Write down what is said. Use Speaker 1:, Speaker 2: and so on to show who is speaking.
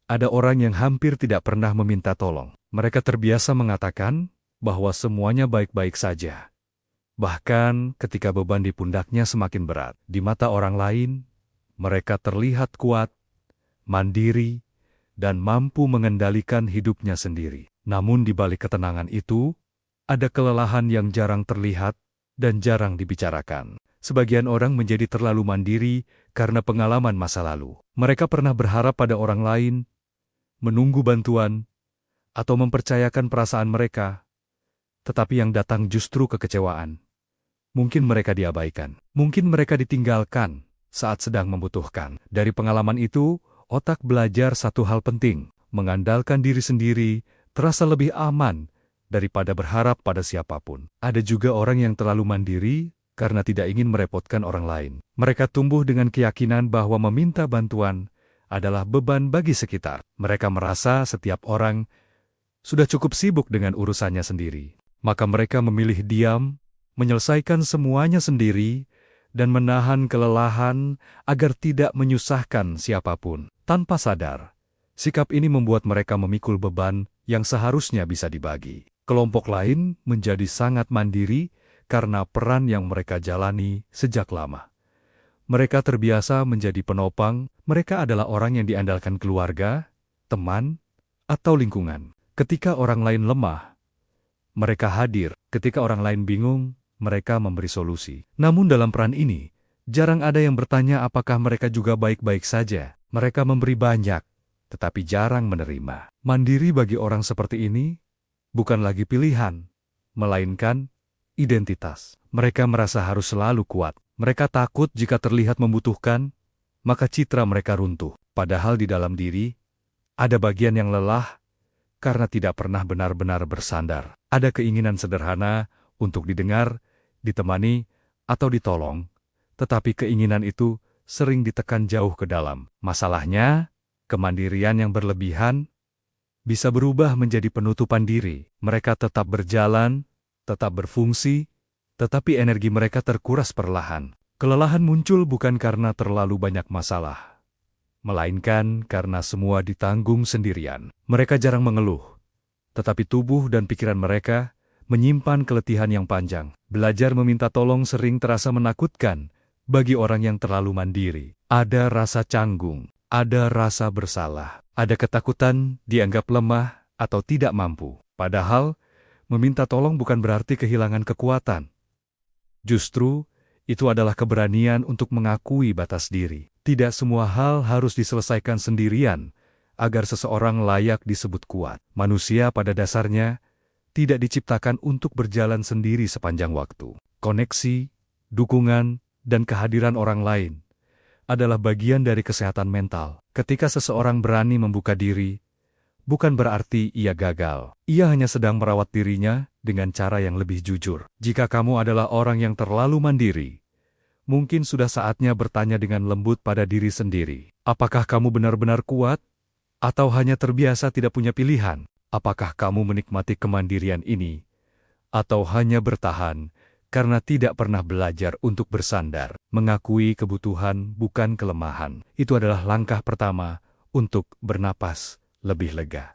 Speaker 1: Ada orang yang hampir tidak pernah meminta tolong. Mereka terbiasa mengatakan bahwa semuanya baik-baik saja. Bahkan ketika beban di pundaknya semakin berat, di mata orang lain, mereka terlihat kuat, mandiri, dan mampu mengendalikan hidupnya sendiri. Namun di balik ketenangan itu, ada kelelahan yang jarang terlihat dan jarang dibicarakan. Sebagian orang menjadi terlalu mandiri karena pengalaman masa lalu. Mereka pernah berharap pada orang lain, menunggu bantuan, atau mempercayakan perasaan mereka, tetapi yang datang justru kekecewaan. Mungkin mereka diabaikan, mungkin mereka ditinggalkan saat sedang membutuhkan. Dari pengalaman itu, otak belajar satu hal penting: mengandalkan diri sendiri terasa lebih aman daripada berharap pada siapapun. Ada juga orang yang terlalu mandiri karena tidak ingin merepotkan orang lain. Mereka tumbuh dengan keyakinan bahwa meminta bantuan adalah beban bagi sekitar. Mereka merasa setiap orang sudah cukup sibuk dengan urusannya sendiri. Maka mereka memilih diam, menyelesaikan semuanya sendiri, dan menahan kelelahan agar tidak menyusahkan siapapun. Tanpa sadar, sikap ini membuat mereka memikul beban yang seharusnya bisa dibagi. Kelompok lain menjadi sangat mandiri karena peran yang mereka jalani sejak lama. Mereka terbiasa menjadi penopang. Mereka adalah orang yang diandalkan keluarga, teman, atau lingkungan. Ketika orang lain lemah, mereka hadir. Ketika orang lain bingung, mereka memberi solusi. Namun dalam peran ini, jarang ada yang bertanya apakah mereka juga baik-baik saja. Mereka memberi banyak, tetapi jarang menerima. Mandiri bagi orang seperti ini bukan lagi pilihan, melainkan identitas. Mereka merasa harus selalu kuat. Mereka takut jika terlihat membutuhkan, maka citra mereka runtuh. Padahal di dalam diri, ada bagian yang lelah karena tidak pernah benar-benar bersandar. Ada keinginan sederhana untuk didengar, ditemani, atau ditolong, tetapi keinginan itu sering ditekan jauh ke dalam. Masalahnya, kemandirian yang berlebihan bisa berubah menjadi penutupan diri. Mereka tetap berjalan, tetap berfungsi, tetapi energi mereka terkuras perlahan. Kelelahan muncul bukan karena terlalu banyak masalah, melainkan karena semua ditanggung sendirian. Mereka jarang mengeluh, tetapi tubuh dan pikiran mereka menyimpan keletihan yang panjang. Belajar meminta tolong sering terasa menakutkan bagi orang yang terlalu mandiri. Ada rasa canggung, ada rasa bersalah, ada ketakutan dianggap lemah atau tidak mampu. Padahal, meminta tolong bukan berarti kehilangan kekuatan. Justru, itu adalah keberanian untuk mengakui batas diri. Tidak semua hal harus diselesaikan sendirian agar seseorang layak disebut kuat. Manusia pada dasarnya tidak diciptakan untuk berjalan sendiri sepanjang waktu. Koneksi, dukungan, dan kehadiran orang lain adalah bagian dari kesehatan mental. Ketika seseorang berani membuka diri, bukan berarti ia gagal. Ia hanya sedang merawat dirinya dengan cara yang lebih jujur. Jika kamu adalah orang yang terlalu mandiri, mungkin sudah saatnya bertanya dengan lembut pada diri sendiri. Apakah kamu benar-benar kuat? Atau hanya terbiasa tidak punya pilihan? Apakah kamu menikmati kemandirian ini? Atau hanya bertahan karena tidak pernah belajar untuk bersandar? Mengakui kebutuhan bukan kelemahan. Itu adalah langkah pertama untuk bernapas lebih lega.